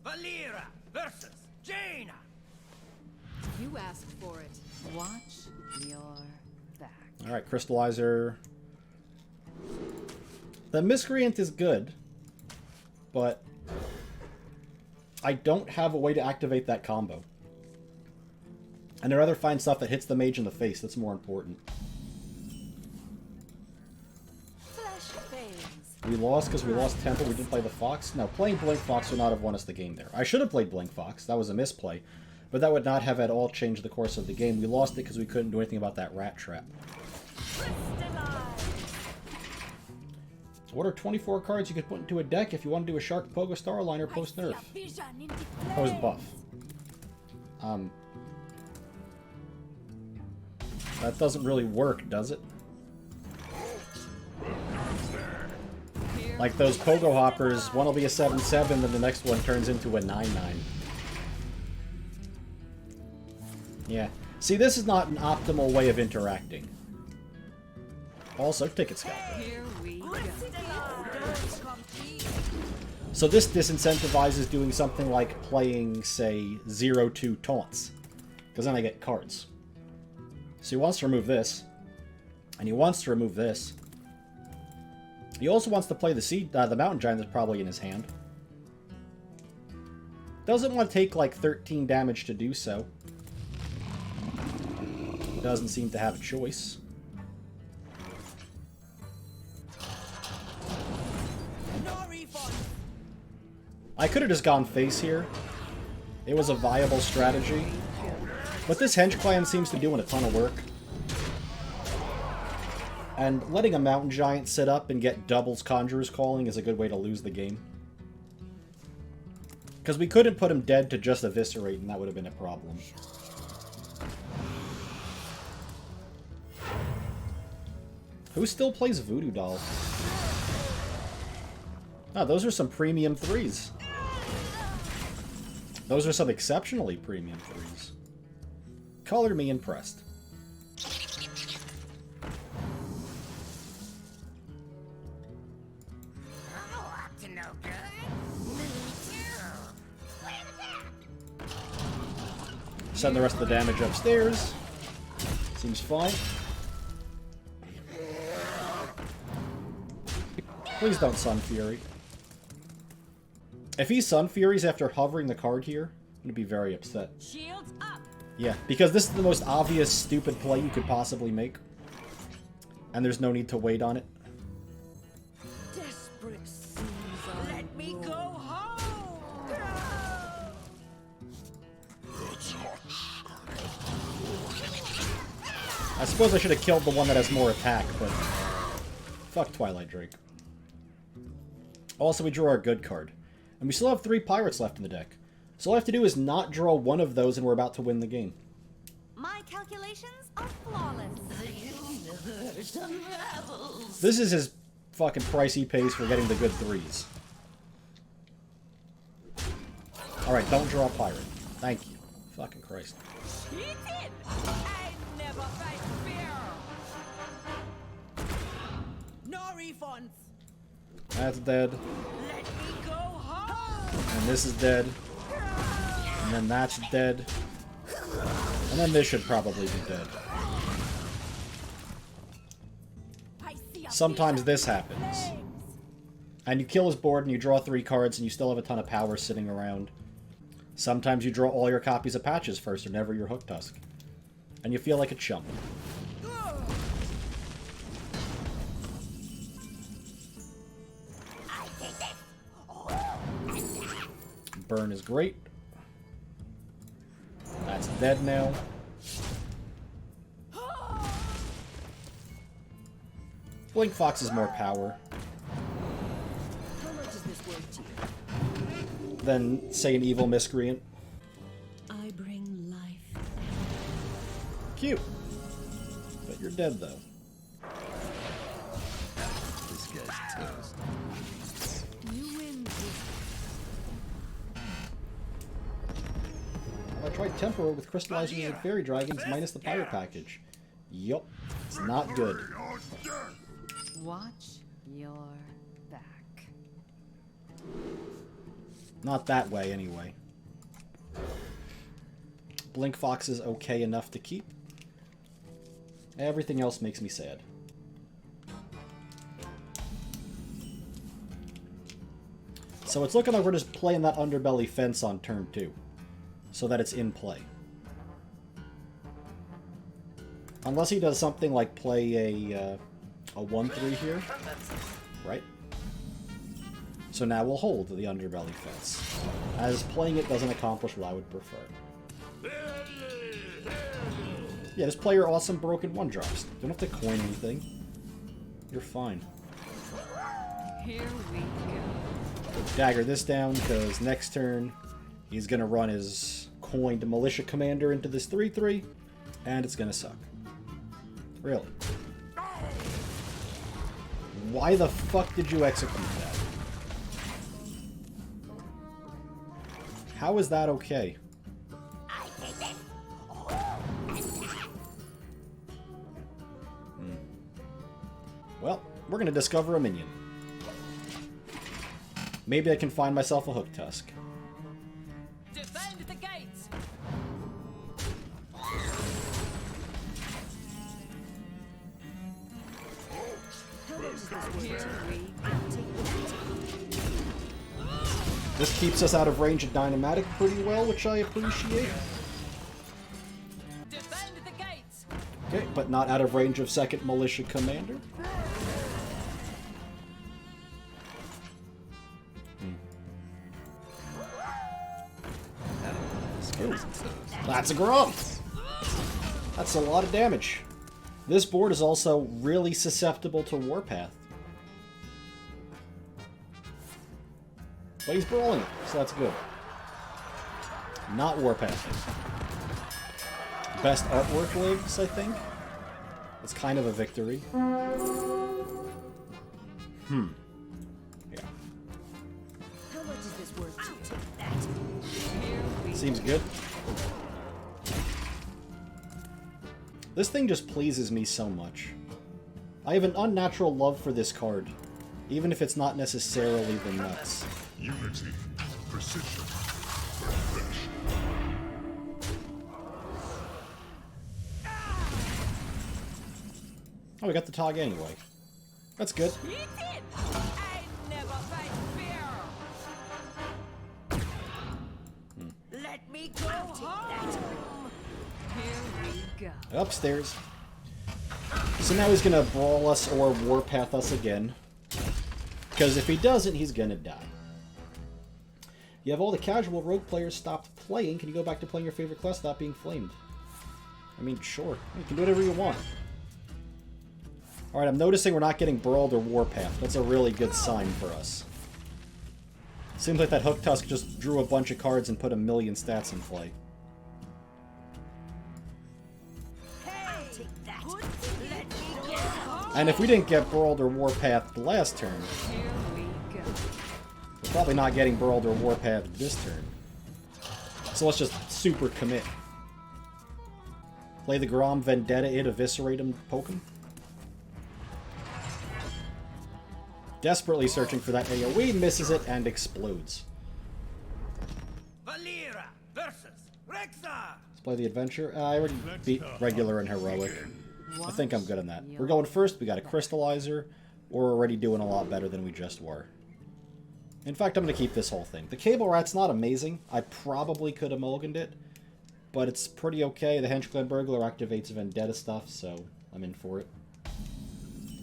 Valera versus Jaina. You asked for it. Watch your back. Alright, Crystallizer. The Miscreant is good, but I don't have a way to activate that combo. And I'd rather find stuff that hits the mage in the face. That's more important. We lost because we lost Temple. We didn't play the Fox. No, playing Blink Fox would not have won us the game there. I should have played Blink Fox. That was a misplay. But that would not have at all changed the course of the game. We lost it because we couldn't do anything about that rat trap. What are 24 cards you could put into a deck if you want to do a Shark Pogo Starliner post-nerf? Post-buff. That doesn't really work, does it? Like those Pogo Hoppers, one will be a 7-7, then the next one turns into a 9-9. Yeah. See, this is not an optimal way of interacting. Also, Ticket Scalper. So this disincentivizes doing something like playing, say, 0-2 taunts. Because then I get cards. So he wants to remove this. And he wants to remove this. He also wants to play the Mountain Giant that's probably in his hand. Doesn't want to take like 13 damage to do so. Doesn't seem to have a choice. I could have just gone face here. It was a viable strategy. But this Henge Clan seems to be doing a ton of work. And letting a Mountain Giant sit up and get doubles Conjurer's Calling is a good way to lose the game. Because we couldn't put him dead to just Eviscerate, and that would have been a problem. Who still plays Voodoo Doll? Oh, those are some premium 3s. Those are some exceptionally premium 3s. Color me impressed. Send the rest of the damage upstairs. Seems fine. Please don't Sun Fury. If he Sun Furies after hovering the card here, I'm going to be very upset. Shields up. Yeah, because this is the most obvious stupid play you could possibly make. And there's no need to wait on it. Desperate Caesar. Let me go home. I suppose I should have killed the one that has more attack, but fuck Twilight Drake. Also, we drew our good card. And we still have 3 pirates left in the deck. So all I have to do is not draw one of those and we're about to win the game. My calculations are flawless. The universe unravels. This is his fucking price he pays for getting the good 3s. Alright, don't draw a pirate. Thank you. Fucking Christ. I never fight fear. No refunds. That's dead. Let me go home. And this is dead. And then that's dead. And then this should probably be dead. Sometimes this happens. And you kill his board and you draw 3 cards and you still have a ton of power sitting around. Sometimes you draw all your copies of Patches first or never your Hook Tusk. And you feel like a chump. Burn is great. That's dead now. Blink Fox is more power How much is this worth to you? than, say, an evil Miscreant. I bring life. Cute. But you're dead, though. This guy's toast. You win this. I tried Temporal with Crystallizers and Fairy Dragons minus the Pirate package. Yup. It's not good. Watch your back. Not that way, anyway. Blink Fox is okay enough to keep. Everything else makes me sad. So it's looking like we're just playing that underbelly fence on turn 2. So that it's in play. Unless he does something like play a 1-3 here. Right? So now we'll hold the underbelly fence. As playing it doesn't accomplish what I would prefer. Yeah, just play your awesome broken 1-drops. Don't have to coin anything. You're fine. Here we go. Dagger this down, because next turn he's going to run his coined Militia Commander into this 3-3, and it's going to suck. Really. Why the fuck did you execute that? How is that okay? Well, we're going to discover a minion. Maybe I can find myself a Hook Tusk. Defend the gates. Here we This keeps us out of range of Dynamatic pretty well, which I appreciate. defend the gates. Okay, but not out of range of second Militia Commander. That's a Grom! That's a lot of damage. This board is also really susceptible to Warpath. But he's brawling it, so that's good. Not Warpathing. Best artwork legs, I think. It's kind of a victory. Yeah. How much is this worth to you? Here we Seems good. This thing just pleases me so much. I have an unnatural love for this card, even if it's not necessarily the nuts. Unity, precision, perfection. Oh, we got the Tog anyway. That's good. Eat it! I never fight fear. Let me go home. Here we go. Upstairs. So now he's gonna brawl us or warpath us again. Because if he doesn't, he's gonna die. You have all the casual rogue players stopped playing. Can you go back to playing your favorite class without being flamed? I mean, sure. You can do whatever you want. Alright, I'm noticing we're not getting brawled or warpath. That's a really good sign for us. Seems like that Hook Tusk just drew a bunch of cards and put 1,000,000 stats in play. And if we didn't get brawled or warpathed the last turn, Here we go. we're probably not getting brawled or warpathed this turn. So let's just super commit. Play the Grom, Vendetta it, eviscerate him, poke him. Desperately searching for that AoE, misses it, and explodes. Valera versus Rexar. Let's play the adventure. I already beat regular and heroic. I think I'm good on that. We're going first. We got a crystallizer. We're already doing a lot better than we just were. In fact, I'm going to keep this whole thing. The Cable Rat's not amazing. I probably could have mulliganed it, but it's pretty okay. The Henchclan Burglar activates Vendetta stuff, so I'm in for it.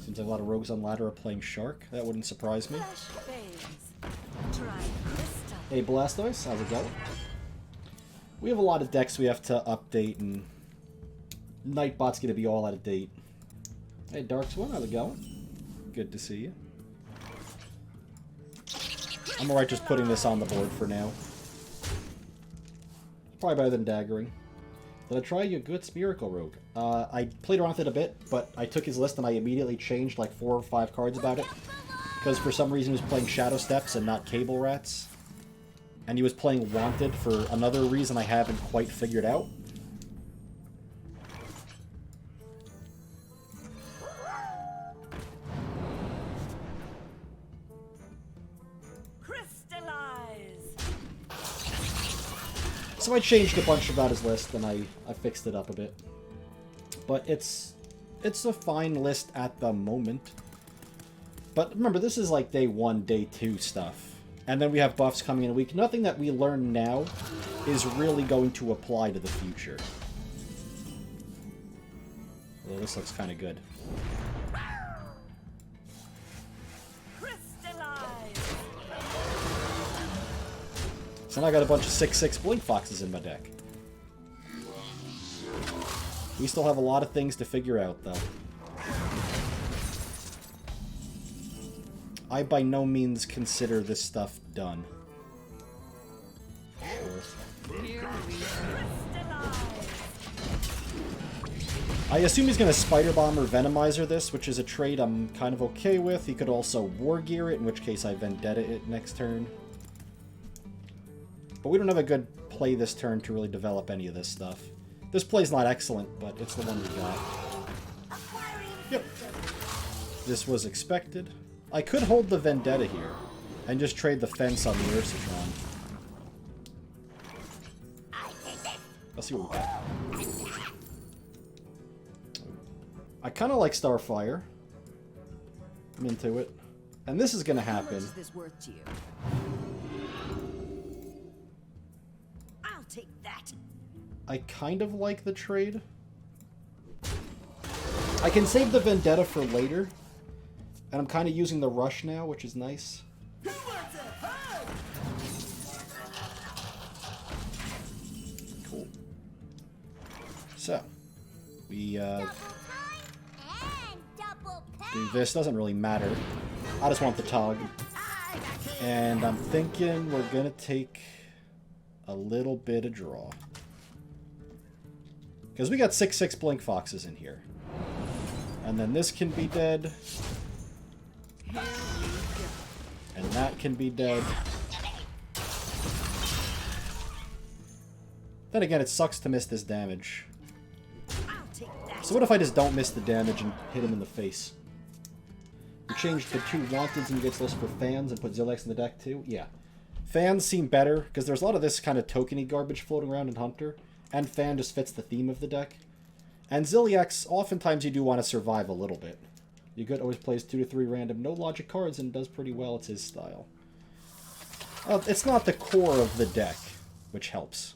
Seems like a lot of rogues on ladder are playing Shark. That wouldn't surprise me. Flash fades. Try crystal. Hey Blastoise, how's it going? We have a lot of decks we have to update, and Nightbot's gonna be all out of date. Hey Darkswan, how's it going? Good to see you. I'm alright just putting this on the board for now. Probably better than daggering. Did I try Yogut's Miracle Rogue? I played around with it a bit, but I took his list and I immediately changed like 4 or 5 cards about it. Because for some reason he was playing Shadow Steps and not Cable Rats. And he was playing Wanted for another reason I haven't quite figured out. Crystallize. So I changed a bunch about his list, and I fixed it up a bit. But it's a fine list at the moment. But remember, this is like day 1, day 2 stuff. And then we have buffs coming in a week. Nothing that we learn now is really going to apply to the future. Well, this looks kind of good. So now I got a bunch of 6/6 Blink Foxes in my deck. We still have a lot of things to figure out, though. I by no means consider this stuff done. I assume he's going to Spider Bomb or Venomizer this, which is a trade I'm kind of okay with. He could also War Gear it, in which case I Vendetta it next turn. But we don't have a good play this turn to really develop any of this stuff. This play's not excellent, but it's the one we got. Yep. This was expected. I could hold the Vendetta here, and just trade the Fence on the Ursitron. Let's see what we got. I kind of like Starfire. I'm into it. And this is going to happen. How much is this worth to you? I'll take that. I kind of like the trade. I can save the Vendetta for later. And I'm kind of using the Rush now, which is nice. Cool. So, we do this. Doesn't really matter. I just want the Tog. And I'm thinking we're going to take a little bit of draw. Because we got 6/6 Blink Foxes in here. And then this can be dead. And that can be dead. Then again, it sucks to miss this damage. So what if I just don't miss the damage and hit him in the face? We changed the 2 Wanteds and he gets those for Fans and put Zilliax in the deck too? Yeah. Fans seem better, because there's a lot of this kind of tokeny garbage floating around in Hunter. And Fan just fits the theme of the deck. And Zilliax, oftentimes you do want to survive a little bit. You could always plays 2 to 3 random, no logic cards, and does pretty well. It's his style. It's not the core of the deck, which helps.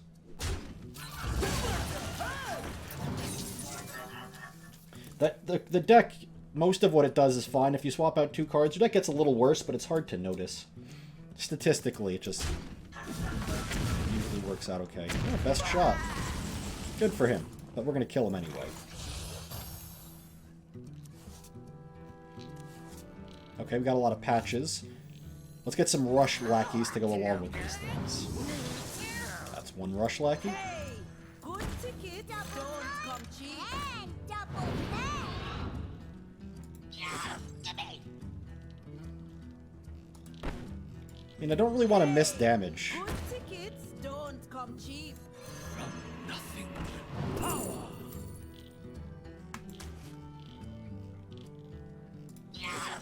The deck, most of what it does is fine. If you swap out 2 cards, your deck gets a little worse, but it's hard to notice. Statistically, it just usually works out okay. Yeah, best shot. Good for him, but we're going to kill him anyway. Okay, we got a lot of patches. Let's get some Rush Lackeys to go along with these things. That's 1 Rush Lackey. Good ticket, don't come cheap. I mean, I don't really want to miss damage. Good tickets don't come cheap. Nothing but power.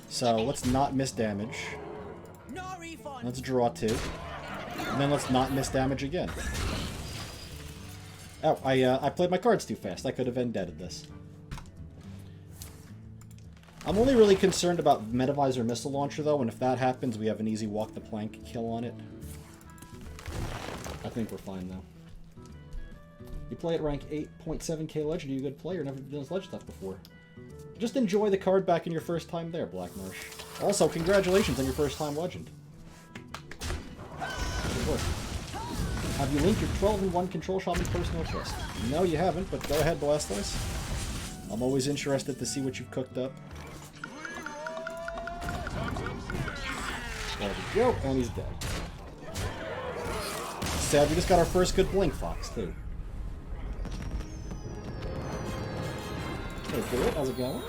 So let's not miss damage. No refund. Let's draw 2. And then let's not miss damage again. Oh, I played my cards too fast. I could have Vendetted this. I'm only really concerned about Metavisor Missile Launcher, though, and if that happens, we have an easy walk the plank kill on it. I think we're fine, though. You play at rank 8.7k Legend, are you a good player? Never done this Legend stuff before. Just enjoy the card back in your first time there, Blackmarsh. Also, congratulations on your first time Legend. Good work. Have you linked your 12-in-1 Control Shaman personal quest? No, you haven't, but go ahead, Blastoise. I'm always interested to see what you've cooked up. There we go, and he's dead. Sad, we just got our first good Blink Fox, too. Hey, Kid, how's it going?